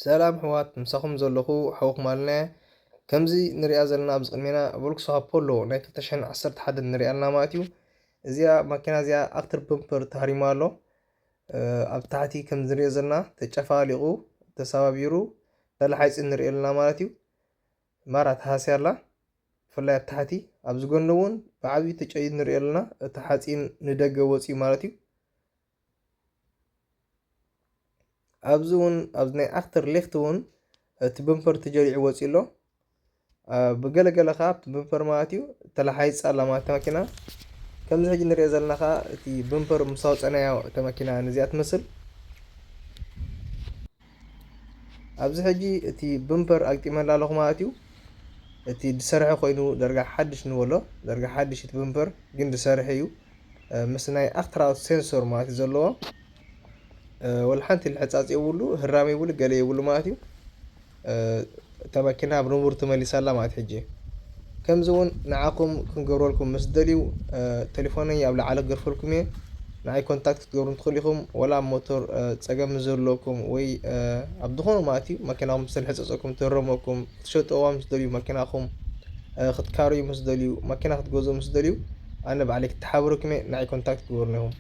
ሰላም ሕዋት ምሳኹም ዘለኹ ሓውኹም ኣለና ከምዚ ንሪኣ ዘለና ኣብዚ ቅድሜና ቮልክስዋገን ፖሎ ናይ 2011 ንሪኣ ኣለና ማለት እዩ። እዚኣ መኪና እዚኣ ኣክተር በምፐር ተሃሪማ ኣሎ። ኣብ ታሕቲ ከም ንሪኦ ዘለና ተጨፋሊቑ ተሰባቢሩ ተላሓፂ ንሪኦ ኣለና ማለት እዩ። ማራ ተሃስያ ኣላ ብፍላይ ኣብ ታሕቲ ኣብዚ ጎኒ እውን ብዓብዪ ተጨይድ ንሪኦ ኣለና እቲ ሓፂን ንደገ ወፂኡ ማለት እዩ። ኣብዚ እውን ኣብዚ ናይ ኣክተር ሌፍት እውን እቲ በምፐር ተጀሪዑ ወፂኡ ኣሎ። ብገለገለ ከዓ ኣብቲ በምፐር ማለት እዩ ተላሓይፃ ኣላ ማለት እታ መኪና ከምዚ ሕጂ ንሪኦ ዘለና ከዓ እቲ በምፐር ምስ ኣውፀናዮ እታ መኪና ነዚኣ ትመስል። ኣብዚ ሕጂ እቲ በምፐር ኣግጢመላ ኣለኹ ማለት እዩ። እቲ ዝሰርሐ ኮይኑ ዳርጋ ሓድሽ ንበሎ ዳርጋ ሓድሽ እቲ በምፐር ግን ዝሰርሐ እዩ ምስ ናይ ኣክተራዊ ሴንሰር ማለት እዩ ዘለዎ ወላ ሓንቲ ልሕፃፅ የብሉ ህራም የብሉ ገለ የብሉ ማለት እዩ። እታ መኪና ኣብ ንቡር ተመሊሳ ኣላ ማለት ሕጂ ከምዚ እውን ንዓኹም ክንገብረልኩም ምስ ደልዩ ቴሌፎነይ ኣብ ላዕሊ ክገርፈልኩም እየ ንዓይ ኮንታክት ክትገብሩ ትኽእሉ ኢኹም ወላ ሞቶር ፀገም ዘለኩም ወይ ኣብ ዝኾነ ማለት እዩ መኪናኹም ዝተልሕፀፀኩም ተረመኩም ክትሸጥዋ ምስ ደልዩ መኪናኹም ክትካረዩ ምስ ደልዩ መኪና ክትገዝኡ ምስ ደልዩ ኣነ ባዕለይ ክትሓባበረኩም እየ ንዓይ ኮንታክት ክግበሩኒ ኢኹም።